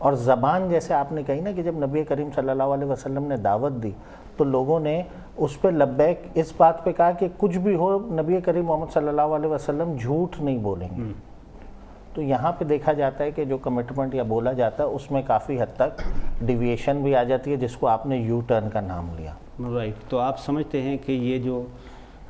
اور زبان جیسے آپ نے کہی نا کہ جب نبی کریم صلی اللہ علیہ وسلم نے دعوت دی تو لوگوں نے اس پہ لبیک اس بات پہ کہا کہ کچھ بھی ہو نبی کریم محمد صلی اللہ علیہ وسلم جھوٹ نہیں بولیں گے. تو یہاں پہ دیکھا جاتا ہے کہ جو کمٹمنٹ یا بولا جاتا ہے اس میں کافی حد تک ڈیویشن بھی آ جاتی ہے جس کو آپ نے یو ٹرن کا نام لیا. رائٹ. تو آپ سمجھتے ہیں کہ یہ جو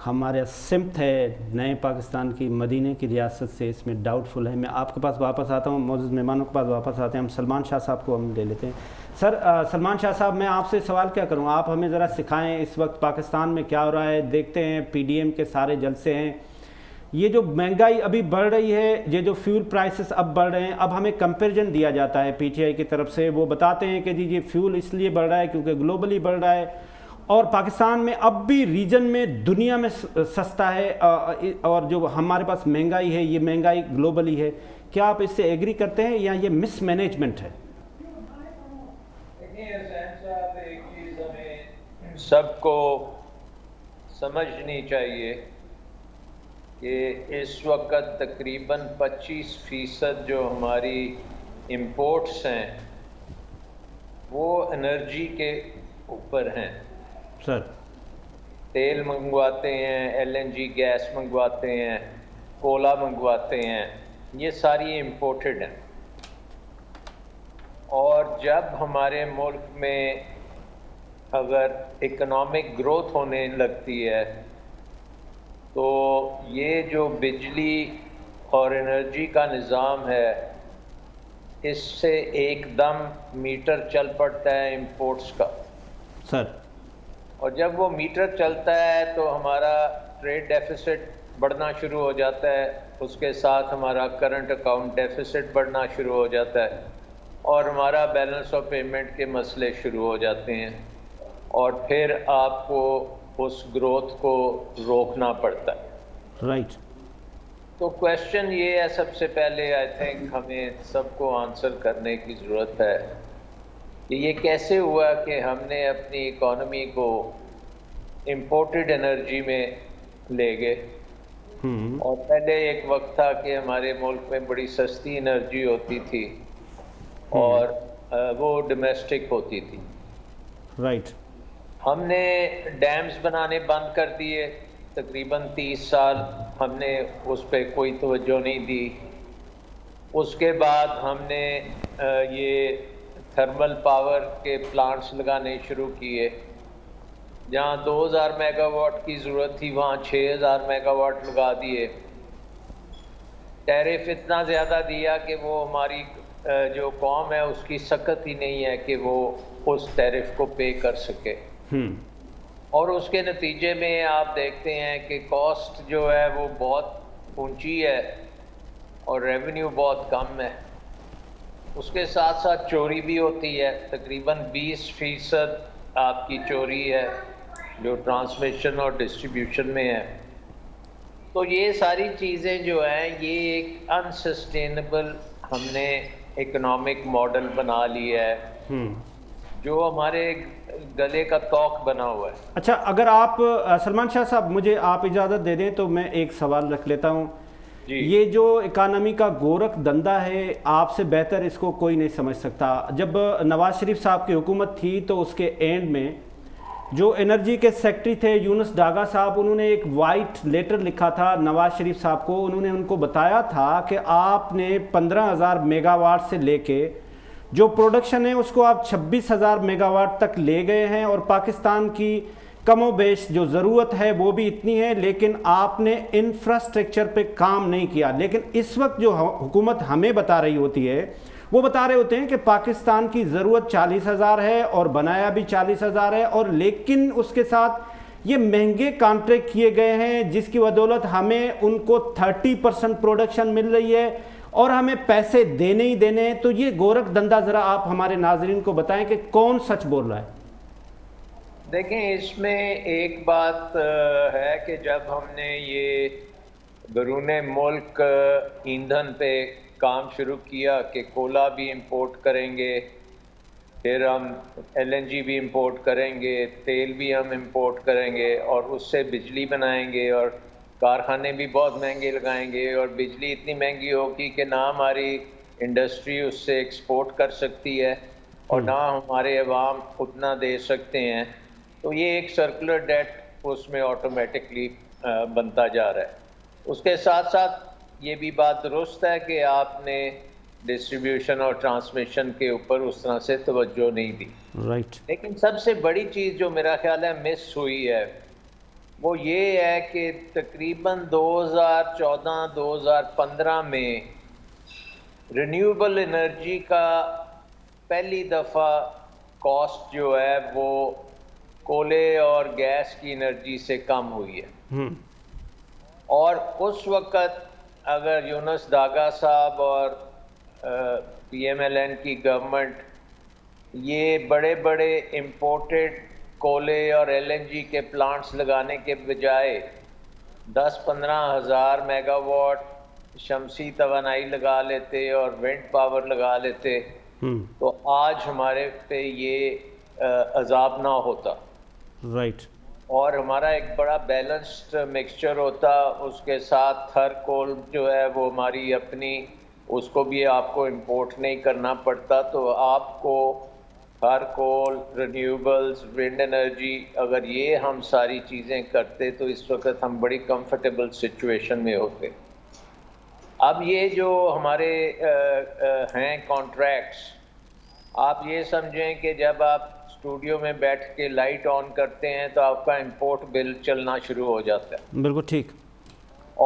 ہمارا سمت ہے نئے پاکستان کی مدینہ کی ریاست سے اس میں ڈاؤٹ فل ہے. میں آپ کے پاس واپس آتا ہوں, معزز مہمانوں کے پاس واپس آتے ہیں. ہم سلمان شاہ صاحب کو ہم لے لیتے ہیں. سر سلمان شاہ صاحب, میں آپ سے سوال کیا کروں, آپ ہمیں ذرا سکھائیں اس وقت پاکستان میں کیا ہو رہا ہے. دیکھتے ہیں پی ڈی ایم کے سارے جلسے ہیں, یہ جو مہنگائی ابھی بڑھ رہی ہے, یہ جو فیول پرائسز اب بڑھ رہے ہیں, اب ہمیں کمپیریزن دیا جاتا ہے پی ٹی آئی کی طرف سے. وہ بتاتے ہیں کہ جی یہ فیول اس لیے بڑھ رہا ہے کیونکہ گلوبلی بڑھ رہا ہے, اور پاکستان میں اب بھی ریجن میں دنیا میں سستا ہے, اور جو ہمارے پاس مہنگائی ہے یہ مہنگائی گلوبلی ہے. کیا آپ اس سے ایگری کرتے ہیں یا یہ مس مینجمنٹ ہے؟ ایک چیز ہمیں سب کو سمجھنی چاہیے کہ اس وقت تقریباً 25% جو ہماری امپورٹس ہیں وہ انرجی کے اوپر ہیں. سر تیل منگواتے ہیں, ایل این جی گیس منگواتے ہیں, کولا منگواتے ہیں, یہ ساری امپورٹڈ ہیں. اور جب ہمارے ملک میں اگر اکنامک گروتھ ہونے لگتی ہے تو یہ جو بجلی اور انرجی کا نظام ہے اس سے ایک دم میٹر چل پڑتا ہے امپورٹس کا. سر اور جب وہ میٹر چلتا ہے تو ہمارا ٹریڈ ڈیفیسٹ بڑھنا شروع ہو جاتا ہے, اس کے ساتھ ہمارا کرنٹ اکاؤنٹ ڈیفیسٹ بڑھنا شروع ہو جاتا ہے, اور ہمارا بیلنس آف پیمنٹ کے مسئلے شروع ہو جاتے ہیں, اور پھر آپ کو اس گروتھ کو روکنا پڑتا ہے. رائٹ. تو کویشچن یہ ہے, سب سے پہلے آئی تھنک ہمیں سب کو آنسر کرنے کی ضرورت ہے کہ یہ کیسے ہوا کہ ہم نے اپنی اکانومی کو امپورٹڈ انرجی میں لے گئے. اور پہلے ایک وقت تھا کہ ہمارے ملک میں بڑی سستی انرجی ہوتی تھی اور وہ ڈومیسٹک ہوتی تھی. رائٹ. ہم نے ڈیمز بنانے بند کر دیے, تقریباً 30 سال ہم نے اس پہ کوئی توجہ نہیں دی. اس کے بعد ہم نے یہ تھرمل پاور کے پلانٹس لگانے شروع کیے, جہاں 2000 میگا واٹ کی ضرورت تھی وہاں 6000 میگا واٹ لگا دیے. ٹیرف اتنا زیادہ دیا کہ وہ ہماری جو قوم ہے اس کی سکت ہی نہیں ہے کہ وہ اس ٹیرف کو پے کر سکے. اور اس کے نتیجے میں آپ دیکھتے ہیں کہ کاسٹ جو ہے وہ بہت اونچی ہے اور ریونیو بہت کم ہے. اس کے ساتھ ساتھ چوری بھی ہوتی ہے, تقریباً 20% آپ کی چوری ہے جو ٹرانسمیشن اور ڈسٹریبیوشن میں ہے. تو یہ ساری چیزیں جو ہیں یہ ایک انسسٹینیبل ہم نے اکنامک ماڈل بنا لیا ہے جو ہمارے گلے کا توق بنا ہوا ہے. اچھا, اگر آپ سلمان شاہ صاحب مجھے آپ اجازت دے دیں تو میں ایک سوال رکھ لیتا ہوں. یہ جو اکانومی کا گورکھ دھندا ہے آپ سے بہتر اس کو کوئی نہیں سمجھ سکتا. جب نواز شریف صاحب کی حکومت تھی تو اس کے اینڈ میں جو انرجی کے سیکٹری تھے یونس ڈاگا صاحب, انہوں نے ایک وائٹ لیٹر لکھا تھا نواز شریف صاحب کو. انہوں نے ان کو بتایا تھا کہ آپ نے 15,000 میگا واٹ سے لے کے جو پروڈکشن ہے اس کو آپ 26,000 میگا واٹ تک لے گئے ہیں, اور پاکستان کی کم و بیش جو ضرورت ہے وہ بھی اتنی ہے, لیکن آپ نے انفراسٹرکچر پہ کام نہیں کیا. لیکن اس وقت جو حکومت ہمیں بتا رہی ہوتی ہے وہ بتا رہے ہوتے ہیں کہ پاکستان کی ضرورت 40,000 ہے اور بنایا بھی 40,000 ہے, اور لیکن اس کے ساتھ یہ مہنگے کانٹریکٹ کیے گئے ہیں جس کی بدولت ہمیں ان کو 30% پروڈکشن مل رہی ہے اور ہمیں پیسے دینے ہی دینے ہیں. تو یہ گورکھ دھندا ذرا آپ ہمارے ناظرین کو بتائیں کہ کون سچ بول رہا ہے. دیکھیں, اس میں ایک بات ہے کہ جب ہم نے یہ بیرون ملک ایندھن پہ کام شروع کیا کہ کولا بھی امپورٹ کریں گے, پھر ہم ایل این جی بھی امپورٹ کریں گے, تیل بھی ہم امپورٹ کریں گے, اور اس سے بجلی بنائیں گے, اور کارخانے بھی بہت مہنگے لگائیں گے, اور بجلی اتنی مہنگی ہوگی کہ نہ ہماری انڈسٹری اس سے ایکسپورٹ کر سکتی ہے اور نہ ہمارے عوام اتنا دے سکتے ہیں. تو یہ ایک سرکولر ڈیٹ اس میں آٹومیٹکلی بنتا جا رہا ہے. اس کے ساتھ ساتھ یہ بھی بات درست ہے کہ آپ نے ڈسٹریبیوشن اور ٹرانسمیشن کے اوپر اس طرح سے توجہ نہیں دی. رائٹ. لیکن سب سے بڑی چیز جو میرا خیال ہے مس ہوئی ہے وہ یہ ہے کہ تقریباً 2014-2015 میں رینیوبل انرجی کا پہلی دفعہ کاسٹ جو ہے وہ کولے اور گیس کی انرجی سے کم ہوئی ہے. اور اس وقت اگر یونس داگا صاحب اور پی ایم ایل این کی گورنمنٹ یہ بڑے بڑے امپورٹڈ کولے اور ایل این جی کے پلانٹس لگانے کے بجائے 10-15 ہزار میگا واٹ شمسی توانائی لگا لیتے اور ونڈ پاور لگا لیتے تو آج ہمارے پہ یہ عذاب نہ ہوتا. رائٹ. اور ہمارا ایک بڑا بیلنسڈ مکسچر ہوتا. اس کے ساتھ تھر کول جو ہے وہ ہماری اپنی، اس کو بھی آپ کو امپورٹ نہیں کرنا پڑتا. تو آپ کو تھر کول، رینیوبلز، ونڈ انرجی، اگر یہ ہم ساری چیزیں کرتے تو اس وقت ہم بڑی کمفرٹیبل سچویشن میں ہوتے. اب یہ جو ہمارے ہیں کانٹریکٹس، آپ یہ سمجھیں کہ جب آپ اسٹوڈیو میں بیٹھ کے لائٹ آن کرتے ہیں تو آپ کا امپورٹ بل چلنا شروع ہو جاتا ہے. بالکل ٹھیک.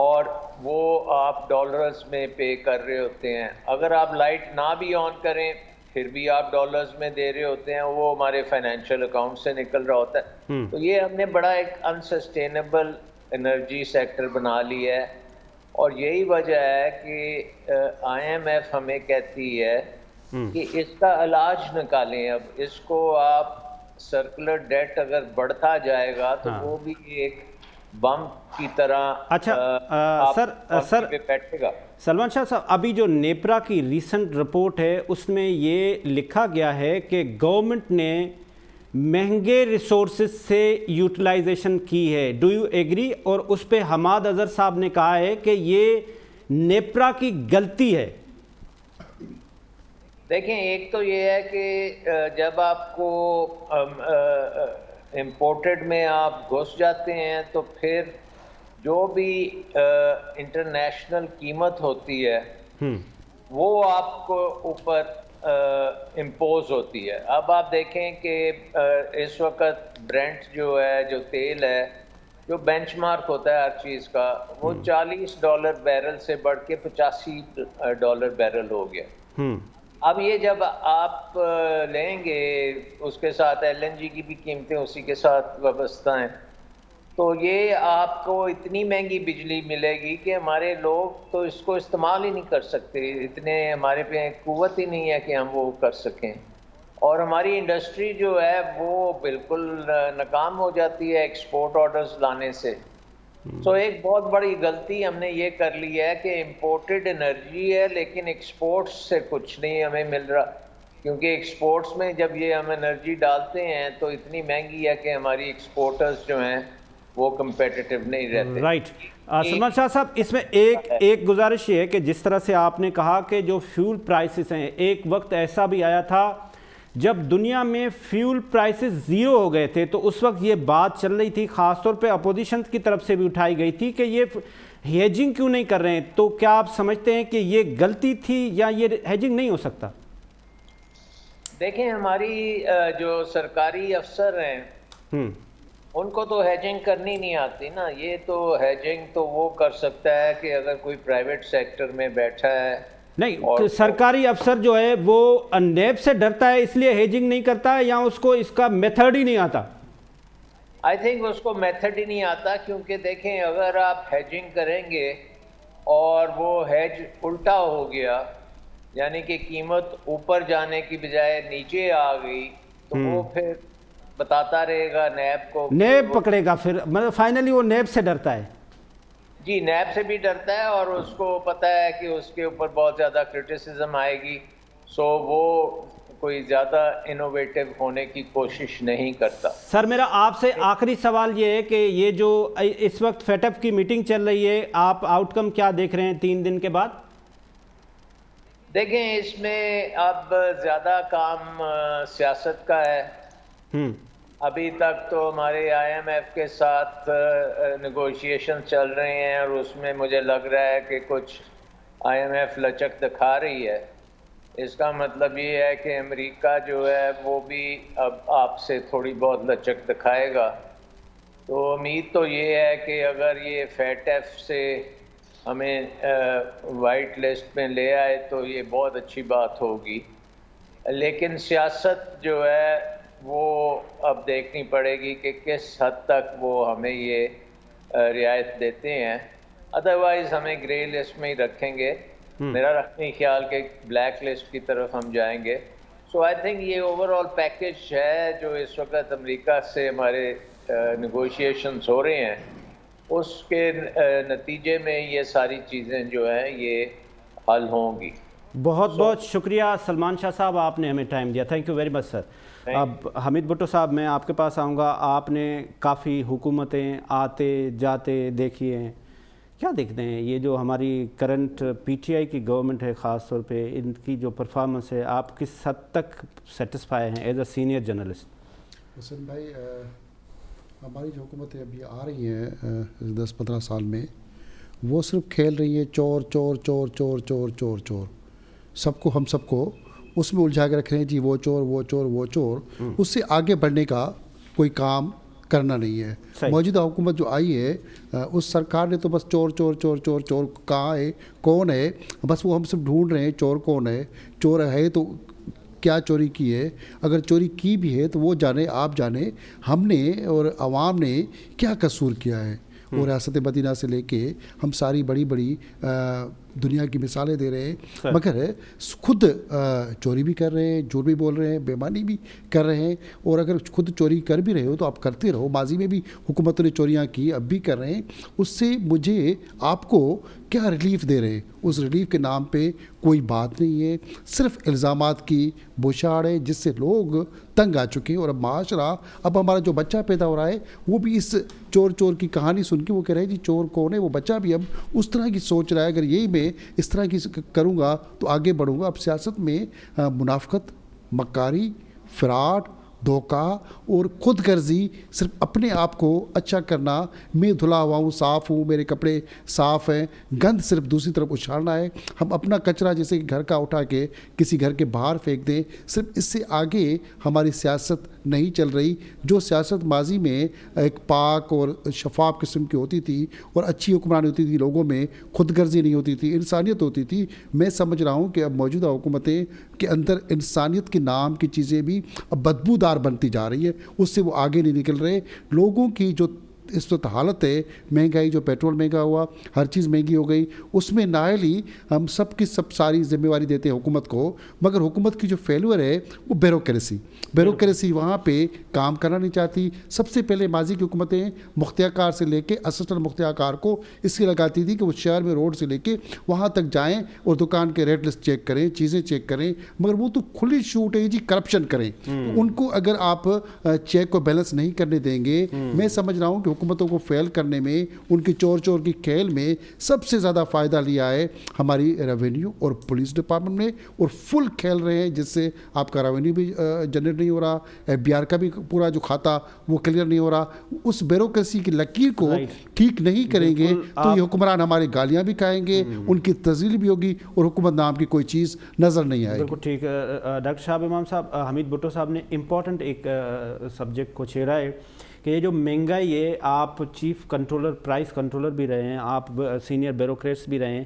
اور وہ آپ ڈالرز میں پے کر رہے ہوتے ہیں. اگر آپ لائٹ نہ بھی آن کریں پھر بھی آپ ڈالرز میں دے رہے ہوتے ہیں، وہ ہمارے فائنینشیل اکاؤنٹ سے نکل رہا ہوتا ہے. تو یہ ہم نے بڑا ایک انسسٹینیبل انرجی سیکٹر بنا لی ہے. اور یہی وجہ ہے کہ آئی ایم ایف ہمیں کہتی ہے کہ اس کا علاج نکالیں. اب اس کو آپ سرکولر ڈیٹ اگر بڑھتا جائے گا تو وہ بھی ایک بم کی طرح سر بیٹھے گا. سلمان شاہ صاحب، ابھی جو نیپرا کی ریسنٹ رپورٹ ہے اس میں یہ لکھا گیا ہے کہ گورنمنٹ نے مہنگے ریسورسز سے یوٹیلائزیشن کی ہے. Do you agree? اور اس پہ حماد اظہر صاحب نے کہا ہے کہ یہ نیپرا کی غلطی ہے. دیکھیں، ایک تو یہ ہے کہ جب آپ کو امپورٹڈ میں آپ گھس جاتے ہیں تو پھر جو بھی انٹرنیشنل قیمت ہوتی ہے وہ آپ کو اوپر امپوز ہوتی ہے. اب آپ دیکھیں کہ اس وقت برینٹ جو ہے، جو تیل ہے، جو بینچ مارک ہوتا ہے ہر چیز کا، وہ $40 بیرل سے بڑھ کے $85 بیرل ہو گیا. اب یہ جب آپ لیں گے، اس کے ساتھ ایل این جی کی بھی قیمتیں اسی کے ساتھ وابستہ ہیں، تو یہ آپ کو اتنی مہنگی بجلی ملے گی کہ ہمارے لوگ تو اس کو استعمال ہی نہیں کر سکتے. اتنے ہمارے پہ قوت ہی نہیں ہے کہ ہم وہ کر سکیں. اور ہماری انڈسٹری جو ہے وہ بالکل ناکام ہو جاتی ہے ایکسپورٹ آرڈرز لانے سے. تو ایک بہت بڑی غلطی ہم نے یہ کر لی ہے کہ امپورٹڈ انرجی ہے لیکن ایکسپورٹس سے کچھ نہیں ہمیں مل رہا، کیونکہ ایکسپورٹس میں جب یہ ہم انرجی ڈالتے ہیں تو اتنی مہنگی ہے کہ ہماری ایکسپورٹرز جو ہیں وہ کمپیٹیٹیو نہیں رہتے. رائٹ. سلمان شاہ صاحب، اس میں ایک گزارش یہ ہے کہ جس طرح سے آپ نے کہا کہ جو فیول پرائسز ہیں، ایک وقت ایسا بھی آیا تھا جب دنیا میں فیول پرائسز زیرو ہو گئے تھے، تو اس وقت یہ بات چل رہی تھی، خاص طور پہ اپوزیشن کی طرف سے بھی اٹھائی گئی تھی کہ یہ ہیجنگ کیوں نہیں کر رہے ہیں. تو کیا آپ سمجھتے ہیں کہ یہ غلطی تھی یا یہ ہیجنگ نہیں ہو سکتا؟ دیکھیں، ہماری جو سرکاری افسر ہیں ان کو تو ہیجنگ کرنی نہیں آتی نا. یہ تو ہیجنگ تو وہ کر سکتا ہے کہ اگر کوئی پرائیویٹ سیکٹر میں بیٹھا ہے. نہیں، سرکاری افسر جو ہے وہ نیب سے ڈرتا ہے اس لیے ہیجنگ نہیں کرتا ہے، یا اس کو اس کا میتھڈ ہی نہیں آتا؟ آئی تھنک اس کو میتھڈ ہی نہیں آتا، کیونکہ دیکھیں اگر آپ ہیجنگ کریں گے اور وہ ہیج الٹا ہو گیا، یعنی کہ قیمت اوپر جانے کی بجائے نیچے آ گئی، تو وہ پھر بتاتا رہے گا نیب کو، نیب پکڑے گا. پھر مطلب فائنلی وہ نیب سے ڈرتا ہے. جی، نیب سے بھی ڈرتا ہے اور اس کو پتہ ہے کہ اس کے اوپر بہت زیادہ کرٹیسزم آئے گی، سو وہ کوئی زیادہ انوویٹو ہونے کی کوشش نہیں کرتا. سر، میرا آپ سے آخری سوال یہ ہے کہ یہ جو اس وقت فیٹ اپ کی میٹنگ چل رہی ہے، آپ آؤٹ کم کیا دیکھ رہے ہیں 3 دن کے بعد؟ دیکھیں اس میں اب زیادہ کام سیاست کا ہے. ابھی تک تو ہمارے آئی ایم ایف کے ساتھ نیگوشیشن چل رہے ہیں اور اس میں مجھے لگ رہا ہے کہ کچھ آئی ایم ایف لچک دکھا رہی ہے. اس کا مطلب یہ ہے کہ امریکہ جو ہے وہ بھی اب آپ سے تھوڑی بہت لچک دکھائے گا. تو امید تو یہ ہے کہ اگر یہ فیٹ ایف سے ہمیں وائٹ لسٹ میں لے آئے تو یہ بہت اچھی بات ہوگی. لیکن سیاست جو ہے وہ اب دیکھنی پڑے گی کہ کس حد تک وہ ہمیں یہ رعایت دیتے ہیں. ادروائز ہمیں گرے لسٹ میں ہی رکھیں گے. میرا رکھنے خیال کہ بلیک لسٹ کی طرف ہم جائیں گے. سو آئی تھنک یہ اوور آل پیکج ہے جو اس وقت امریکہ سے ہمارے نیگوشیشنز ہو رہے ہیں. اس کے نتیجے میں یہ ساری چیزیں جو ہیں یہ حل ہوں گی. بہت بہت شکریہ سلمان شاہ صاحب، آپ نے ہمیں ٹائم دیا. تھینک یو ویری مچ سر. اب حمید بھٹو صاحب میں آپ کے پاس آؤں گا. آپ نے کافی حکومتیں آتے جاتے دیکھی ہیں، کیا دیکھتے ہیں یہ جو ہماری کرنٹ پی ٹی آئی کی گورنمنٹ ہے، خاص طور پہ ان کی جو پرفارمنس ہے، آپ کس حد تک سیٹسفائی ہیں ایز اے سینئر جرنلسٹ؟ حسن بھائی، ہماری جو حکومتیں ابھی آ رہی ہیں 10-15 سال میں، وہ صرف کھیل رہی ہیں چور چور چور چور چور چور چور. ہم سب کو اس میں الجھا کے رکھ رہے ہیں جی وہ چور وہ چور وہ چور. اس سے آگے بڑھنے کا کوئی کام کرنا نہیں ہے. موجودہ حکومت جو آئی ہے اس سرکار نے تو بس چور چور چور چور چور کہاں ہے، کون ہے، بس وہ ہم سب ڈھونڈ رہے ہیں چور کون ہے. چور ہے تو کیا چوری کی ہے، اگر چوری کی بھی ہے تو وہ جانے آپ جانے ہم نے اور عوام نے کیا قصور کیا ہے. اور ریاست مدینہ سے لے کے ہم ساری بڑی بڑی دنیا کی مثالیں دے رہے ہیں، مگر خود چوری بھی کر رہے ہیں، جھوٹ بھی بول رہے ہیں، بےمانی بھی کر رہے ہیں. اور اگر خود چوری کر بھی رہے ہو تو آپ کرتے رہو. ماضی میں بھی حکومتوں نے چوریاں کی، اب بھی کر رہے ہیں. اس سے مجھے آپ کو کیا ریلیف دے رہے ہیں؟ اس ریلیف کے نام پہ کوئی بات نہیں ہے، صرف الزامات کی بوچھاڑ ہے جس سے لوگ تنگ آ چکے ہیں. اور اب معاشرہ، اب ہمارا جو بچہ پیدا ہو رہا ہے وہ بھی اس چور چور کی کہانی سن کے وہ کہہ رہے ہیں جی چور کون ہے. وہ بچہ بھی اب اس طرح کی سوچ رہا ہے اگر یہی میں اس طرح کی کروں گا تو آگے بڑھوں گا. اب سیاست میں منافقت، مکاری، فراڈ، دھوکہ اور خود غرضی، صرف اپنے آپ کو اچھا کرنا، میں دھلا ہوا ہوں، صاف ہوں، میرے کپڑے صاف ہیں، گند صرف دوسری طرف اچھالنا ہے. ہم اپنا کچرا جیسے کہ گھر کا اٹھا کے کسی گھر کے باہر پھینک دیں. صرف اس سے آگے ہماری سیاست نہیں چل رہی. جو سیاست ماضی میں ایک پاک اور شفاف قسم کی ہوتی تھی اور اچھی حکمرانی ہوتی تھی، لوگوں میں خود غرضی نہیں ہوتی تھی، انسانیت ہوتی تھی، میں سمجھ رہا ہوں کہ اب موجودہ حکومتیں کے اندر انسانیت کے نام کی چیزیں بھی اب بدبودار بنتی جا رہی ہے. اس سے وہ آگے نہیں نکل رہے. لوگوں کی جو اس وقت حالت ہے، مہنگائی، جو پیٹرول مہنگا ہوا، ہر چیز مہنگی ہو گئی، اس میں نااہل ہی ہم سب کی سب ساری ذمہ داری دیتے ہیں حکومت کو. مگر حکومت کی جو فیلور ہے وہ بیوروکریسی وہاں پہ کام کرنا نہیں چاہتی. سب سے پہلے ماضی کی حکومتیں مختار کار سے لے کے اسسٹنٹ مختار کار کو اس لیے لگاتی تھی کہ وہ شہر میں روڈ سے لے کے وہاں تک جائیں اور دکان کے ریٹ لسٹ چیک کریں، چیزیں چیک کریں. مگر وہ تو کھلی چھوٹ ہے جی کرپشن کریں. ان کو اگر آپ چیک کو بیلنس نہیں کرنے دیں گے، میں سمجھ رہا ہوں کہ حکومتوں کو فیل کرنے میں، ان کی چور چور کی کھیل میں سب سے زیادہ فائدہ لیا ہے ہماری ریونیو اور پولیس ڈپارٹمنٹ نے. اور فل کھیل رہے ہیں جس سے آپ کا ریونیو بھی جنریٹ نہیں ہو رہا، ایف بی آر کا بھی پورا جو کھاتا وہ کلیئر نہیں ہو رہا. اس بیوروکریسی کی لکیر کو ٹھیک نہیں کریں گے تو یہ حکمران ہمارے گالیاں بھی کھائیں گے، ان کی تذلیل بھی ہوگی اور حکومت نام کی کوئی چیز نظر نہیں آئے گی. بالکل ٹھیک. ڈاکٹر شہاب امام صاحب، حمید بھٹو صاحب نے امپورٹنٹ ایک سبجیکٹ کو چھیڑا ہے کہ یہ جو مہنگائی ہے، آپ چیف کنٹرولر، پرائس کنٹرولر بھی رہے ہیں، آپ سینئر بیوروکریٹس بھی رہے ہیں،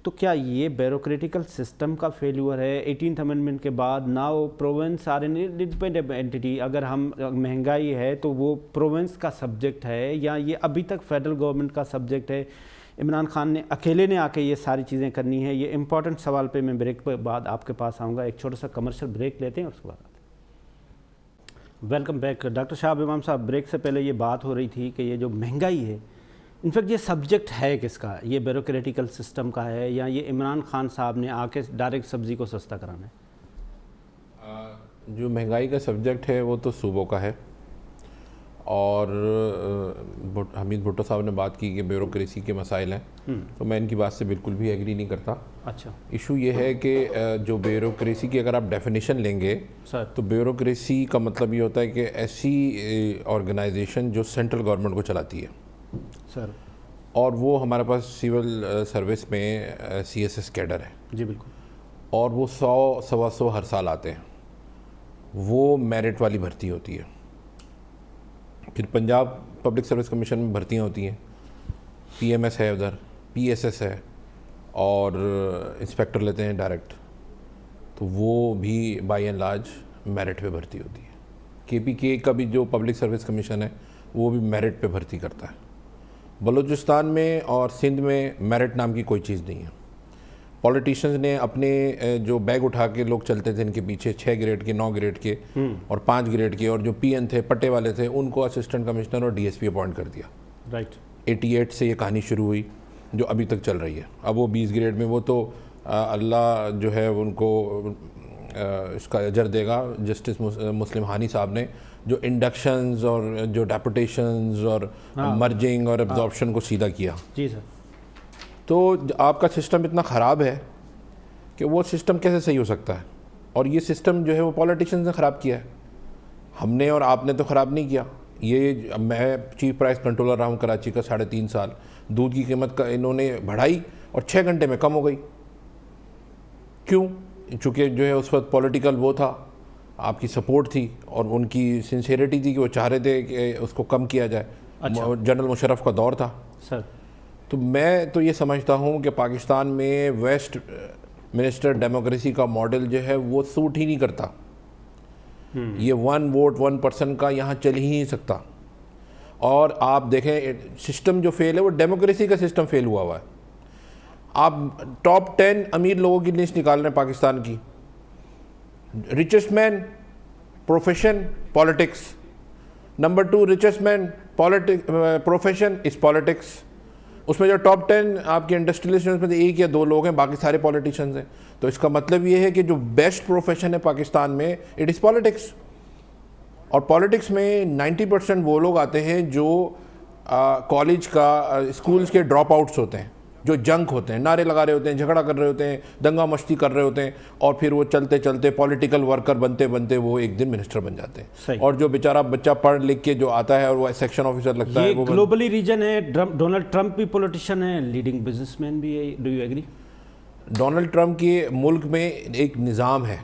تو کیا یہ بیوروکریٹیکل سسٹم کا فیلیور ہے؟ 18th امنڈمنٹ کے بعد now province are an independent entity. اگر ہم مہنگائی ہے تو وہ پروونس کا سبجیکٹ ہے یا یہ ابھی تک فیڈرل گورنمنٹ کا سبجیکٹ ہے؟ عمران خان نے اکیلے نے آ کے یہ ساری چیزیں کرنی ہے؟ یہ امپورٹنٹ سوال پہ میں بریک کے بعد آپ کے پاس آؤں گا. ایک چھوٹا سا کمرشل بریک لیتے ہیں اور اس کے بعد آتے ہیں. Welcome back. ڈاکٹر شہاب امام صاحب، بریک سے پہلے یہ بات ہو رہی تھی کہ یہ جو مہنگائی ہے، انفیکٹ یہ سبجیکٹ ہے کس کا؟ یہ بیوروکریٹیکل سسٹم کا ہے یا یہ عمران خان صاحب نے آ کے ڈائریکٹ سبزی کو سستا کرانا ہے؟ جو مہنگائی کا سبجیکٹ ہے وہ تو صوبوں کا ہے، اور حمید بھٹو صاحب نے بات کی کہ بیوروکریسی کے مسائل ہیں، تو میں ان کی بات سے بالکل بھی ایگری نہیں کرتا. اچھا، ایشو یہ ہے کہ جو بیوروکریسی کی اگر آپ ڈیفینیشن لیں گے تو بیوروکریسی کا مطلب یہ ہوتا ہے کہ ایسی آرگنائزیشن جو سینٹرل گورنمنٹ کو چلاتی ہے سر، اور وہ ہمارے پاس سول سروس میں CSS کیڈر ہے. جی بالکل. اور وہ 100-125 ہر سال آتے ہیں. وہ میرٹ والی بھرتی ہوتی ہے. پھر پنجاب پبلک سروس کمیشن میں بھرتیاں ہوتی ہیں، PMS ہے، ادھر PSS ہے، اور انسپیکٹر لیتے ہیں ڈائریکٹ، تو وہ بھی بائی اینڈ لارج میرٹ پہ بھرتی ہوتی ہے. KPK کا بھی جو پبلک سروس کمیشن ہے وہ بھی میرٹ پہ بھرتی کرتا ہے. بلوچستان میں اور سندھ میں میرٹ نام کی کوئی چیز نہیں ہے. پولیٹیشنز نے اپنے جو بیگ اٹھا کے لوگ چلتے تھے ان کے پیچھے 6 گریڈ کے، 9 گریڈ کے اور 5 گریڈ کے، اور جو PN تھے، پٹے والے تھے، ان کو اسسٹنٹ کمشنر اور DSP اپوائنٹ کر دیا. رائٹ. 88 سے یہ کہانی شروع ہوئی جو ابھی تک چل رہی ہے. اب وہ 20 گریڈ میں، وہ تو اللہ جو ہے ان کو اس کا اجر دے گا. جسٹس مسلم ہانی صاحب نے جو انڈکشنز اور جو ڈیپوٹیشنز اور مرجنگ اور ایبزارپشن کو سیدھا کیا. جی سر. تو آپ کا سسٹم اتنا خراب ہے کہ وہ سسٹم کیسے صحیح ہو سکتا ہے؟ اور یہ سسٹم جو ہے وہ پولیٹیشنز نے خراب کیا ہے. ہم نے اور آپ نے تو خراب نہیں کیا. یہ میں چیف پرائس کنٹرولر رہا ہوں کراچی کا 3.5 سال. دودھ کی قیمت کا انہوں نے بڑھائی اور 6 گھنٹے میں کم ہو گئی. کیوں؟ چونکہ جو ہے اس وقت پولیٹیکل وہ تھا، آپ کی سپورٹ تھی اور ان کی سنسیئرٹی تھی کہ وہ چاہ رہے تھے کہ اس کو کم کیا جائے. جنرل مشرف کا دور تھا. سر، تو میں تو یہ سمجھتا ہوں کہ پاکستان میں ویسٹ منسٹر ڈیموکریسی کا ماڈل جو ہے وہ سوٹ ہی نہیں کرتا. یہ 1 ووٹ 1 پرسن کا یہاں چل ہی نہیں سکتا. اور آپ دیکھیں سسٹم جو فیل ہے وہ ڈیموکریسی کا سسٹم فیل ہوا ہے. آپ ٹاپ 10 امیر لوگوں کی لسٹ نکال رہے ہیں پاکستان کی. Richest man profession politics. Number 2 richest man profession is politics. اس میں جو ٹاپ 10 آپ کے انڈسٹریلسٹ ہیں اس میں سے 1 یا 2 لوگ ہیں، باقی سارے پولیٹیشنز ہیں. تو اس کا مطلب یہ ہے کہ جو بیسٹ پروفیشن ہے پاکستان میں اٹ از پالیٹکس. اور پالیٹکس میں 90% وہ لوگ آتے ہیں جو کالج کا اسکولز کے ڈراپ آؤٹس ہوتے ہیں، جو جنک ہوتے ہیں، نعرے لگا رہے ہوتے ہیں، جھگڑا کر رہے ہوتے ہیں، دنگا مشتی کر رہے ہوتے ہیں، اور پھر وہ چلتے چلتے پولیٹیکل ورکر بنتے بنتے وہ ایک دن منسٹر بن جاتے ہیں. اور جو بیچارہ بچہ پڑھ لکھ کے جو آتا ہے اور وہ سیکشن آفیسر لگتا ہے، یہ گلوبلی ریجن ہے. ڈونلڈ ٹرمپ بھی پولیٹیشین ہے، لیڈنگ بزنس مین بھی ہے. Do you agree? Donald Trump کے ملک میں ایک نظام ہے،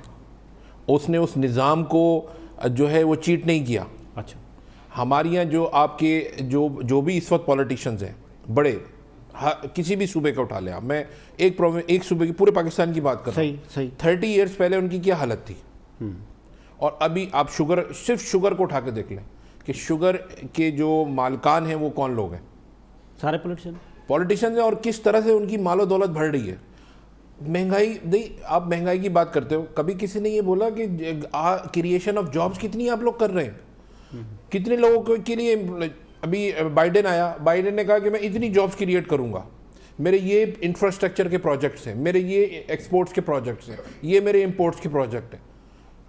اس نے اس نظام کو جو ہے وہ چیٹ نہیں کیا. اچھا. ہمارے یہاں جو آپ کے جو بھی اس وقت پولیٹیشنز ہیں بڑے، کسی بھی صوبے کا اٹھا لیں آپ، میں ایک صوبے کی، پورے پاکستان کی بات کر رہا ہوں. صحیح. 30 ایئرز پہلے ان کی کیا حالت تھی، اور ابھی آپ صرف شوگر کو اٹھا کے دیکھ لیں کہ شوگر کے جو مالکان ہیں وہ کون لوگ ہیں. سارے پولیٹیشنز ہیں. اور کس طرح سے ان کی مال و دولت بڑھ رہی ہے. مہنگائی نہیں، آپ مہنگائی کی بات کرتے ہو، کبھی کسی نے یہ بولا کہ کریشن آف جابس کتنی آپ لوگ کر رہے ہیں، کتنے لوگوں کے لیے. ابھی بائیڈن آیا، بائیڈن نے کہا کہ میں اتنی جابس کریٹ کروں گا، میرے یہ انفراسٹرکچر کے پروجیکٹس ہیں، میرے یہ ایکسپورٹس کے پروجیکٹس ہیں، یہ میرے امپورٹس کے پروجیکٹ ہیں.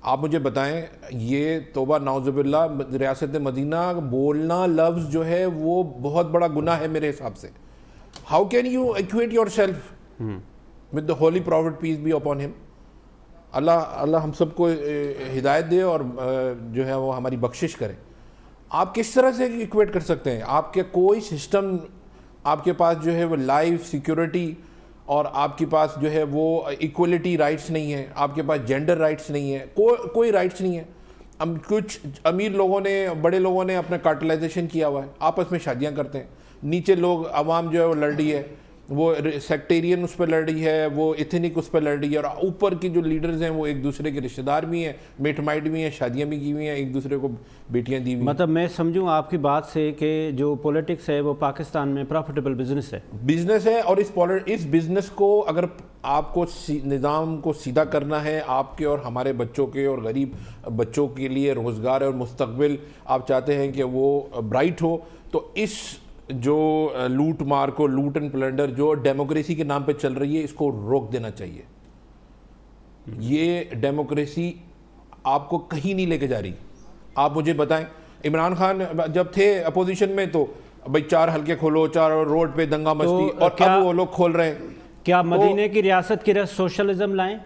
آپ مجھے بتائیں، یہ توبہ نعوذ باللہ، ریاست مدینہ بولنا لفظ جو ہے وہ بہت بڑا گناہ ہے میرے حساب سے. How can you equate yourself with the holy prophet peace be upon him. اللہ ہم سب کو ہدایت دے اور جو ہے وہ ہماری بخشش کرے. آپ کس طرح سے ایکویٹ کر سکتے ہیں؟ آپ کے کوئی سسٹم، آپ کے پاس جو ہے وہ لائف سیکیورٹی، اور آپ کے پاس جو ہے وہ ایکولیٹی رائٹس نہیں ہے، آپ کے پاس جینڈر رائٹس نہیں ہے، کوئی رائٹس نہیں ہے. کچھ امیر لوگوں نے، بڑے لوگوں نے اپنا کارٹلائزیشن کیا ہوا ہے، آپس میں شادیاں کرتے ہیں. نیچے لوگ، عوام جو ہے وہ لڑ رہی ہے، وہ سیکٹیرین اس پہ لڑ رہی ہے، وہ ایتھنک اس پہ لڑ رہی ہے، اور اوپر کی جو لیڈرز ہیں وہ ایک دوسرے کے رشتہ دار بھی ہیں، میٹ مائٹ بھی ہیں، شادیاں بھی کی ہوئی ہیں، ایک دوسرے کو بیٹیاں دی ہوئی ہیں. مطلب میں سمجھوں آپ کی بات سے کہ جو پولیٹکس ہے وہ پاکستان میں پروفیٹیبل بزنس ہے. اور اس بزنس کو اگر آپ کو نظام کو سیدھا کرنا ہے، آپ کے اور ہمارے بچوں کے اور غریب بچوں کے لیے روزگار اور مستقبل آپ چاہتے ہیں کہ وہ برائٹ ہو، تو اس جو لوٹ مار کو، لوٹ اینڈ پلنڈر جو ڈیموکریسی کے نام پہ چل رہی ہے، اس کو روک دینا چاہیے. یہ ڈیموکریسی آپ کو کہیں نہیں لے کے جا رہی. آپ مجھے بتائیں عمران خان جب تھے اپوزیشن میں تو بھائی 4 حلقے کھولو، 4 روڈ پہ دنگا مستی، اور اب وہ لوگ کھول رہے ہیں. کیا مدینے کی ریاست کی سوشلزم لائیں؟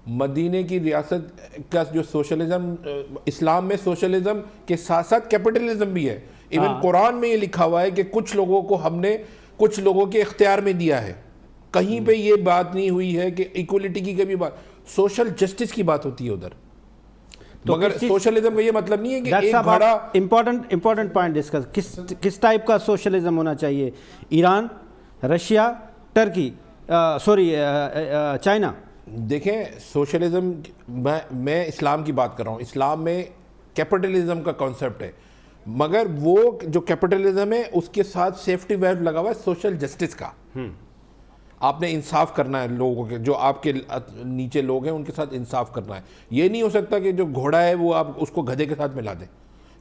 مدینے کی ریاست کا جو سوشلزم، اسلام میں سوشلزم کے ساتھ ساتھ کیپٹلزم بھی ہے. ایون قرآن میں یہ لکھا ہوا ہے کہ کچھ لوگوں کو ہم نے کچھ لوگوں کے اختیار میں دیا ہے. کہیں پہ یہ بات نہیں ہوئی ہے کہ ایکولیٹی کی کبھی بات، سوشل جسٹس کی بات ہوتی ہے ادھر. مگر سوشلزم کا یہ مطلب نہیں ہے کہ ایک بڑا امپورٹنٹ پوائنٹ ڈسکس، کس ٹائپ کا سوشلزم ہونا چاہیے؟ Iran, Russia, Turkey, China. دیکھیں سوشلزم، میں اسلام کی بات کر رہا ہوں. اسلام میں کیپٹلزم کا کانسیپٹ ہے، مگر وہ جو کیپٹلزم ہے اس کے ساتھ سیفٹی ویلو لگا ہوا ہے سوشل جسٹس کا. آپ نے انصاف کرنا ہے لوگوں کے، جو آپ کے نیچے لوگ ہیں ان کے ساتھ انصاف کرنا ہے. یہ نہیں ہو سکتا کہ جو گھوڑا ہے وہ آپ اس کو گدھے کے ساتھ ملا دیں.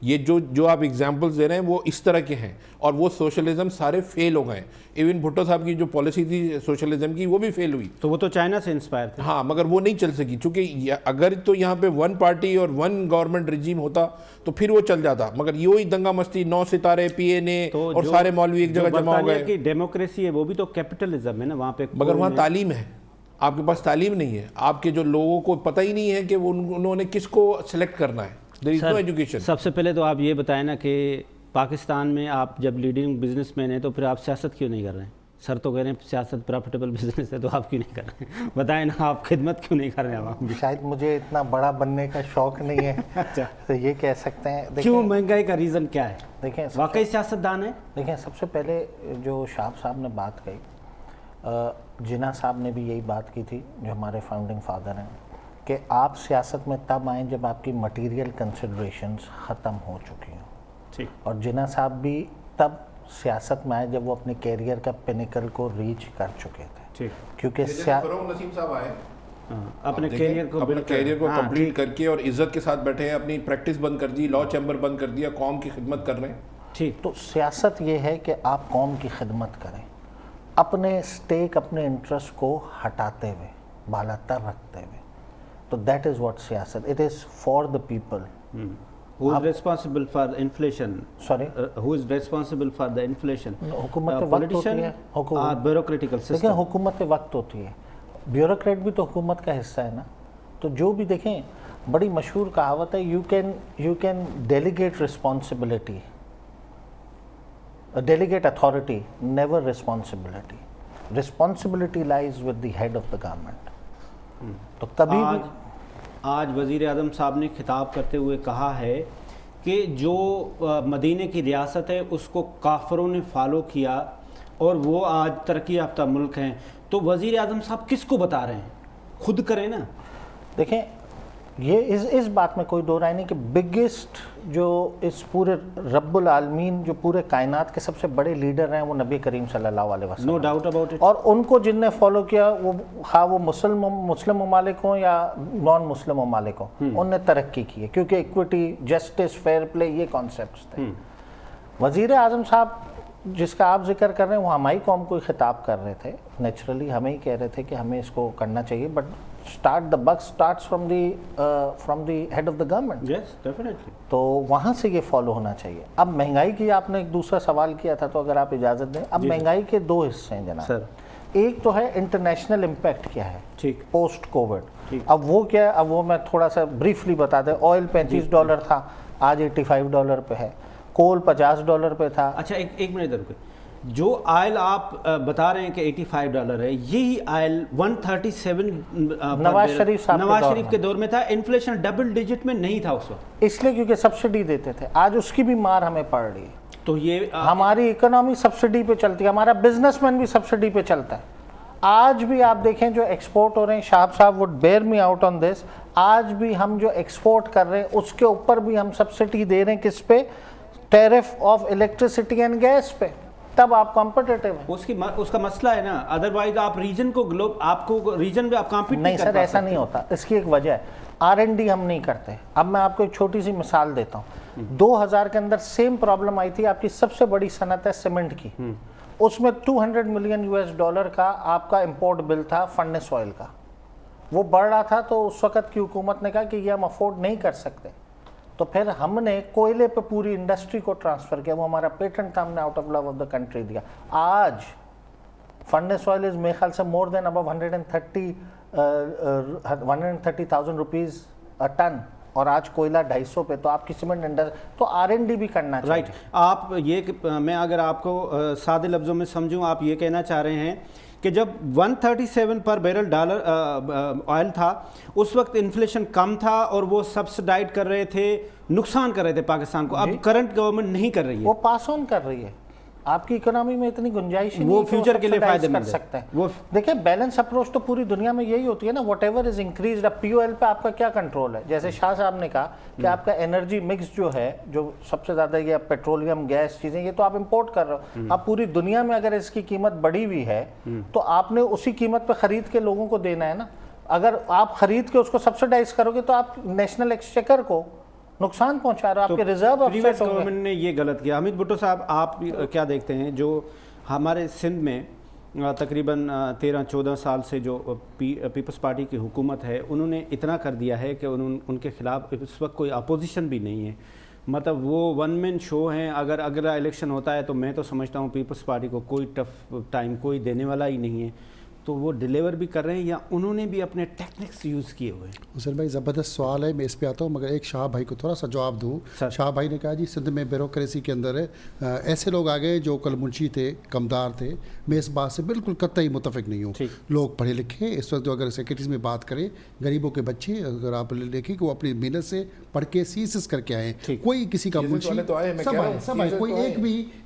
یہ جو آپ ایگزامپلز دے رہے ہیں وہ اس طرح کے ہیں، اور وہ سوشلزم سارے فیل ہو گئے. ایون بھٹو صاحب کی جو پالیسی تھی سوشلزم کی وہ بھی فیل ہوئی. تو وہ تو چائنا سے انسپائر تھے. ہاں، مگر وہ نہیں چل سکی، چونکہ اگر تو یہاں پہ 1 پارٹی اور 1 گورنمنٹ رجیم ہوتا تو پھر وہ چل جاتا. مگر یہی دنگا مستی، 9 ستارے، PNA اور سارے مولوی ایک جگہ جمع ہو گئے. کی ڈیموکریسی ہے وہ بھی تو کیپٹلزم ہے نا وہاں پہ. مگر وہاں تعلیم ہے، آپ کے پاس تعلیم نہیں ہے. آپ کے جو لوگوں کو پتہ ہی نہیں ہے کہ انہوں نے کس کو سلیکٹ کرنا ہے. There is no education. سب سے پہلے تو آپ یہ بتائیں نا کہ پاکستان میں آپ جب لیڈنگ بزنس مین ہیں تو پھر آپ سیاست کیوں نہیں کر رہے ہیں؟ سر تو کہہ رہے ہیں سیاست پروفیٹیبل بزنس ہے، تو آپ کیوں نہیں کر رہے ہیں؟ بتائیں نا، آپ خدمت کیوں نہیں کر رہے ہیں؟ شاید مجھے اتنا بڑا بننے کا شوق نہیں ہے، تو یہ کہہ سکتے ہیں. کیوں مہنگائی کا ریزن کیا ہے؟ دیکھیں واقعی سیاستدان ہے. دیکھیں سب سے پہلے جو شاہب صاحب نے بات کہی، جناح صاحب نے بھی یہی بات کی تھی جو ہمارے فاؤنڈنگ فادر ہیں، کہ آپ سیاست میں تب آئیں جب آپ کی مٹیریل کنسیڈریشنز ختم ہو چکی ہوں. اور جناح صاحب بھی تب سیاست میں آئے جب وہ اپنے کیریئر کا پینیکل کو ریچ کر چکے تھے. کیونکہ نسیم صاحب آئے اپنے کیریئر کو کمپلیٹ کر کے اور عزت کے ساتھ بیٹھے ہیں، اپنی پریکٹس بند کر دی، لا چیمبر بند کر دیا، قوم کی خدمت کر رہے ہیں. ٹھیک. تو سیاست یہ ہے کہ آپ قوم کی خدمت کریں، اپنے سٹیک، اپنے انٹرسٹ کو ہٹاتے ہوئے، بالا تر رکھتے ہوئے. تو دیٹ از واٹ سیاست، it is for the people. Who is responsible for inflation? Sorry? Who is responsible for the inflation? حکومت وقت ہوتی ہے، bureaucratical system. دیکھیں حکومت وقت ہوتی ہے، بیوروکریٹ بھی تو حکومت کا حصہ ہے نا. تو جو بھی دیکھیں، بڑی مشہور کہاوت ہے، you can delegate responsibility, delegate authority, never responsibility. Responsibility lies with the head of the government. تو کبھی آج وزیر اعظم صاحب نے خطاب کرتے ہوئے کہا ہے کہ جو مدینے کی ریاست ہے اس کو کافروں نے فالو کیا اور وہ آج ترقی یافتہ ملک ہیں. تو وزیر اعظم صاحب کس کو بتا رہے ہیں؟ خود کریں نا. دیکھیں یہ اس بات میں کوئی دو رائے نہیں کہ بگیسٹ جو اس پورے رب العالمین، جو پورے کائنات کے سب سے بڑے لیڈر ہیں وہ نبی کریم صلی اللہ علیہ وسلم. No doubt about it. اور ان کو جن نے فالو کیا، وہ خواہ وہ مسلم ممالک ہوں یا نان مسلم ممالک ہوں، ان نے ترقی کی ہے، کیونکہ ایکوٹی، جسٹس، فیئر پلے، یہ کانسیپٹس تھے. وزیر اعظم صاحب جس کا آپ ذکر کر رہے ہیں وہ ہماری قوم کو خطاب کر رہے تھے. نیچرلی ہمیں ہی کہہ رہے تھے کہ ہمیں اس کو کرنا چاہیے، but the buck starts from the head of the government. Yes, definitely. تو وہاں سے یہ فالو ہونا چاہیے. اب مہنگائی کی آپ نے ایک دوسرا سوال کیا تھا، تو اگر آپ اجازت دیں، اب مہنگائی کے 2 حصے ہیں جناب. ایک تو ہے انٹرنیشنل امپیکٹ کیا ہے پوسٹ کووڈ. اب وہ کیا ہے، اب وہ میں تھوڑا سا بریفلی بتا دیں. آئل $35 تھا، آج $85 پہ ہے. کول $50 پہ تھا. اچھا ایک منٹ ادھر. جو آئل آپ بتا رہے ہیں کہ $85 ہے، یہی آئل 137 نواز شریف کے دور میں تھا. انفلیشن ڈبل ڈیجٹ میں نہیں تھا اس وقت، اس لیے کیونکہ سبسڈی دیتے تھے. آج اس کی بھی مار ہمیں پڑ رہی ہے. تو یہ ہماری اکنامی سبسڈی پہ چلتی ہے، ہمارا بزنس مین بھی سبسڈی پہ چلتا ہے. آج بھی آپ دیکھیں جو ایکسپورٹ ہو رہے ہیں، شاہب صاحب would bear me out on this, آج بھی ہم جو ایکسپورٹ کر رہے ہیں اس کے اوپر بھی ہم سبسڈی دے رہے ہیں. کس پہ؟ Tariff of electricity and gas پہ. تب آپ کمپٹیٹیو ہیں. اس کا مسئلہ ہے نا، ادروائز آپ ریجن کو آپ کو ریجن میں آپ کمپیٹ نہیں. سر ایسا نہیں ہوتا، اس کی ایک وجہ ہے، R&D ہم نہیں کرتے. اب میں آپ کو ایک چھوٹی سی مثال دیتا ہوں. 2000 کے اندر سیم پرابلم آئی تھی. آپ کی سب سے بڑی صنعت ہے سیمنٹ کی، اس میں $200 ملین کا آپ کا امپورٹ بل تھا فرنس آئل کا. وہ بڑھ رہا تھا، تو اس وقت کی حکومت نے کہا کہ یہ ہم افورڈ نہیں کر سکتے. تو پھر ہم نے کوئلے پہ پوری انڈسٹری کو ٹرانسفر کیا, وہ ہمارا پیٹنٹ تھا, ہم نے out of love of the country دیا. آج فنڈس آئل از میرے خیال سے مور دین ابو 130,000 روپیز ٹن, اور آج کوئلہ 250 پہ. تو آپ کی سیمنٹ انڈسٹری تو R&D بھی کرنا چاہیے. رائٹ. آپ یہ, میں اگر آپ کو سادے لفظوں میں سمجھوں, آپ یہ کہنا چاہ رہے ہیں کہ جب 137 پر بیرل ڈالر آئل تھا اس وقت انفلیشن کم تھا اور وہ سبسڈائز کر رہے تھے, نقصان کر رہے تھے پاکستان کو. اب کرنٹ گورنمنٹ نہیں کر رہی ہے, وہ پاس آن کر رہی ہے. آپ کی اکنامی میں اتنی گنجائش نہیں, وہ فیوچر کے لیے فائدہ کر سکتے ہیں. دیکھیں بیلنس اپروچ تو پوری دنیا میں یہی ہوتی ہے نا, واٹ ایور از انکریزڈ. اب پی او ایل پہ آپ کا کیا کنٹرول ہے؟ جیسے شاہ صاحب نے کہا کہ آپ کا انرجی مکس جو ہے, جو سب سے زیادہ یہ پیٹرولیم گیس چیزیں, یہ تو آپ امپورٹ کر رہے ہو. اب پوری دنیا میں اگر اس کی قیمت بڑھی ہوئی ہے تو آپ نے اسی قیمت پہ خرید کے لوگوں کو دینا ہے نا. اگر آپ خرید کے اس کو سبسڈائز کرو گے تو آپ نیشنل ایکسچیکر کو نقصان پہنچا رہا ہے, آپ کے ریزرو پریویس گورنمنٹ نے یہ غلط کیا. حمید بھٹو صاحب, آپ کیا دیکھتے ہیں, جو ہمارے سندھ میں تقریباً 13-14 سال سے جو پیپلز پارٹی کی حکومت ہے, انہوں نے اتنا کر دیا ہے کہ ان کے خلاف اس وقت کوئی اپوزیشن بھی نہیں ہے. مطلب وہ ون مین شو ہیں. اگر اگلا الیکشن ہوتا ہے تو میں تو سمجھتا ہوں پیپلز پارٹی کو کوئی ٹف ٹائم کوئی دینے والا ہی نہیں ہے. تو وہ ڈیلیور بھی کر رہے ہیں یا انہوں نے بھی اپنے ٹیکنکس یوز کیے ہوئے ہیں؟ حسین بھائی زبردست سوال ہے, میں اس پہ آتا ہوں, مگر ایک شاہ بھائی کو تھوڑا سا جواب دوں. شاہ بھائی نے کہا جی سندھ میں بیوروکریسی کے اندر ایسے لوگ آ گئے جو کل منشی تھے, کمدار تھے. میں اس بات سے بالکل قطعی متفق نہیں ہوں. لوگ پڑھے لکھے اس وقت جو اگر سیکرٹریز میں بات کریں, غریبوں کے بچے اگر آپ دیکھیں کہ وہ اپنی محنت سے پڑھ کے CSS کر کے آئے ہیں. کوئی کسی کا منشی سب آئے, کوئی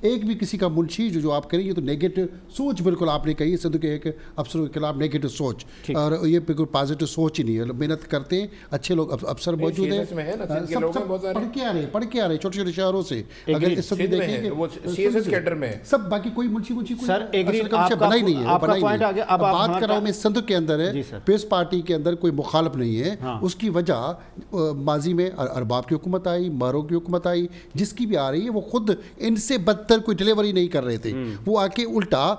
ایک بھی کسی کا منشی جو آپ کریں, یہ تو نیگیٹو سوچ بالکل آپ نے کہی سندھ کے ایک افسروں کے خلاف نیگیٹو سوچ, اور یہ بالکل پازیٹیو سوچ ہی نہیں ہے. محنت کرتے ہیں, اچھے لوگ افسر موجود ہیں, سب پڑھ کے آ رہے چھوٹے چھوٹے شہروں سے. اگر اس وقت دیکھیں گے سب, باقی کوئی منشی بنا ہی نہیں ہے. بات کر رہا ہوں میں سندھ کے اندر ہے, پیپلز پارٹی کے اندر کوئی مخالف نہیں ہے. اس کی وجہ ماضی میں ارباب کی حکومت آئی, مارو کی حکومت آئی, جس کی بھی آ رہی ہے, وہ خود ان سے بدتر کوئی ڈلیوری نہیں کر رہے تھے. وہ آ کے الٹا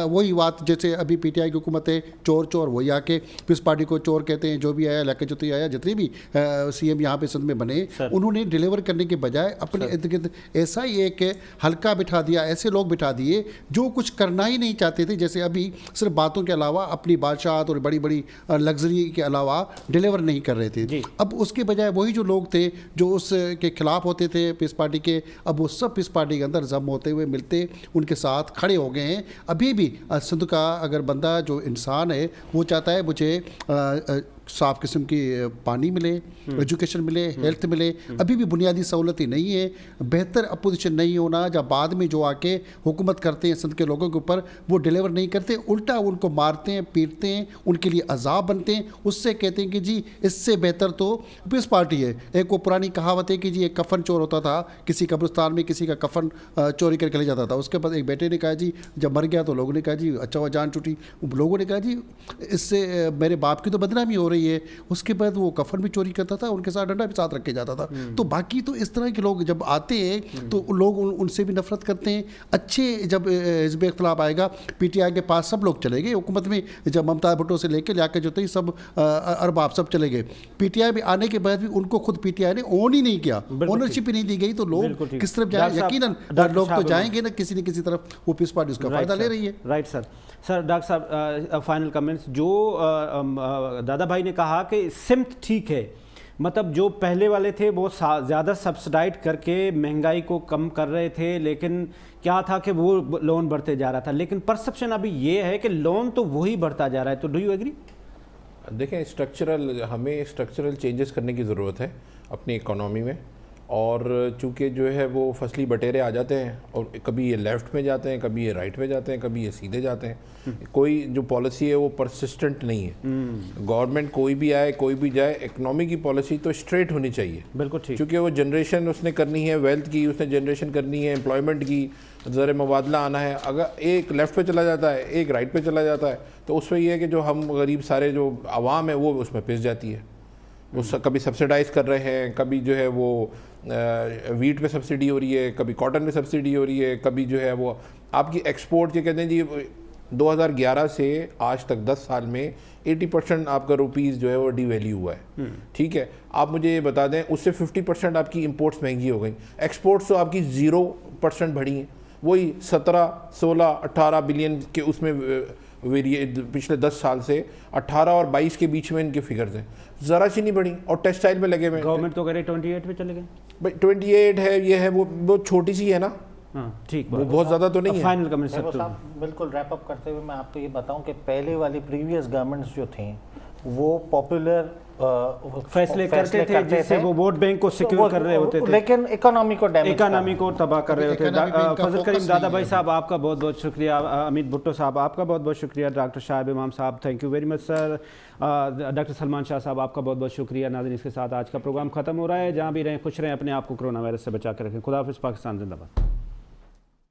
وہی بات, جیسے ابھی PTI کی حکومت ہے, چور وہی آ کے پیپلز پارٹی کو چور کہتے ہیں. جو بھی آیا لیکن جو آیا, جتنے بھی CM یہاں پہ سندھ میں بنے, انہوں نے ڈیلیور کرنے کے بجائے اپنے ارد گرد ایسا ہی ایک حلقہ بٹھا دیا, ایسے لوگ بٹھا دیے جو کچھ کرنا ہی نہیں چاہتے تھے. جیسے ابھی صرف باتوں کے علاوہ اپنی بادشاہت اور بڑی بڑی لگژری کے علاوہ ڈیلیور نہیں کر رہے تھے. اب اس کے بجائے وہی جو لوگ تھے جو اس کے خلاف ہوتے تھے پیپلز پارٹی کے, اب وہ سب پیپلز پارٹی کے اندر ضم ہوتے ہوئے ملتے ان کے ساتھ کھڑے ہو گئے ہیں. ابھی بھی سندھ کا اگر بندہ جو انسان ہے وہ چاہتا ہے مجھے صاف قسم کی پانی ملے, ایجوکیشن ملے, ہیلتھ ملے. ابھی بھی بنیادی سہولتیں نہیں ہیں. بہتر اپوزیشن نہیں ہونا, جب بعد میں جو آ کے حکومت کرتے ہیں سندھ کے لوگوں کے اوپر, وہ ڈیلیور نہیں کرتے, الٹا ان کو مارتے ہیں, پیٹتے ہیں, ان کے لیے عذاب بنتے ہیں. اس سے کہتے ہیں کہ جی اس سے بہتر تو پیپلز پارٹی ہے. ایک وہ پرانی کہاوت ہے کہ جی ایک کفن چور ہوتا تھا کسی قبرستان میں, کسی کا کفن چوری کر کے لے جاتا تھا. اس کے بعد ایک بیٹے نے کہا جی جب مر گیا تو لوگوں نے کہا جی اچھا وہ جان چھوٹی. لوگوں نے کہا جی اس سے میرے باپ کی تو بدنامی ہو رہی ہے. اس کے بعد وہ کفن بھی چوری کرتا تھا, ان کے ساتھ ڈنڈا بھی ساتھ رکھ کے جاتا تھا. تو باقی تو اس طرح کے لوگ جب آتے ہیں تو لوگ ان سے بھی نفرت کرتے ہیں. اچھے جب حزب اختلاف آئے گا, PTI کے پاس سب لوگ چلے گئے حکومت میں. جب ممتا بھٹو سے لے کے لا کے جو تھے سب ارباب سب چلے گئے. PTI میں آنے کے بعد بھی ان کو خود PTI نے اون ہی نہیں کیا, اونرشپ ہی نہیں دی گئی. تو لوگ کس طرف جائیں؟ یقیناً لوگ تو جائیں گے نا کسی نہ کسی طرف. وہ پیپلز پارٹی اس کا فائدہ لے رہی ہے. رائٹ سر ڈاکٹر صاحب فائنل کمنٹس. جو دادا بھائی نے کہا کہ سمت ٹھیک ہے, مطلب جو پہلے والے تھے وہ زیادہ سبسڈائز کر کے مہنگائی کو کم کر رہے تھے, لیکن کیا تھا کہ وہ لون بڑھتے جا رہا تھا. لیکن پرسپشن ابھی یہ ہے کہ لون تو وہی بڑھتا جا رہا ہے. تو ڈو یو ایگری؟ دیکھیں ہمیں اسٹرکچرل چینجز کرنے کی ضرورت ہے اپنی اکانومی میں. اور چونکہ جو ہے وہ فصلی بٹیرے آ جاتے ہیں, اور کبھی یہ لیفٹ میں جاتے ہیں, کبھی یہ رائٹ میں جاتے ہیں, کبھی یہ سیدھے جاتے ہیں. کوئی جو پالیسی ہے وہ پرسسٹنٹ نہیں ہے. گورنمنٹ کوئی بھی آئے کوئی بھی جائے, اکنامی کی پالیسی تو اسٹریٹ ہونی چاہیے. بالکل ٹھیک. چونکہ وہ جنریشن اس نے کرنی ہے, ویلتھ کی اس نے جنریشن کرنی ہے, امپلائمنٹ کی, زر مبادلہ آنا ہے. اگر ایک لیفٹ پہ چلا جاتا ہے, ایک رائٹ پہ چلا جاتا ہے, تو اس میں یہ ہے کہ جو ہم غریب سارے جو عوام ہے وہ اس میں پس جاتی ہے. وہ کبھی سبسڈائز کر رہے ہیں, کبھی جو ہے وہ ویٹ پہ سبسڈی ہو رہی ہے, کبھی کاٹن پہ سبسڈی ہو رہی ہے, کبھی جو ہے وہ آپ کی ایکسپورٹ کے کہتے ہیں جی 2011 سے آج تک 10 سال میں 80% آپ کا روپیز جو ہے وہ ڈی ویلیو ہوا ہے. ٹھیک ہے, آپ مجھے یہ بتا دیں اس سے 50% آپ کی امپورٹس مہنگی ہو گئیں, ایکسپورٹس تو آپ کی 0% بڑھی ہیں, وہی 17 16 18 بلین کے اس میں پچھلے 10 سال سے 18 اور 22 کے بیچ میں ان کے فگرز ہیں, ذرا سی نہیں بڑھی, اور ٹیکسٹائل میں لگے ہوئے. گورنمنٹ تو کہہ رہے 28 پہ چلے گئے. بھائی 28 ہے, یہ ہے, وہ چھوٹی سی ہے نا, ہاں ٹھیک, وہ بہت زیادہ تو نہیں ہے. فائنل کمنٹ صاحب سب بالکل ریپ اپ کرتے ہوئے میں آپ کو یہ بتاؤں کہ پہلے والی پریویس گورنمنٹس جو تھیں وہ پاپولر فیصلے کرتے تھے جس سے وہ ووٹ بینک کو سیکیور کر رہے ہوتے تھے, لیکن اکانومی کو ڈیمیج, اکانومی کو تباہ کر رہے ہوتے ہیں. فضل کریم دادا بھائی صاحب آپ کا بہت بہت شکریہ, امیت بھٹو صاحب آپ کا بہت بہت شکریہ, ڈاکٹر شاہب امام صاحب thank you very much sir, doctor Salman Shah صاحب آپ کا بہت بہت شکریہ. ناظرین اس کے ساتھ آج کا پروگرام ختم ہو رہا ہے. جہاں بھی رہیں خوش رہیں, اپنے آپ کو کرونا وائرس سے بچا کے رکھیں. خدا حافظ. پاکستان زندہ باد.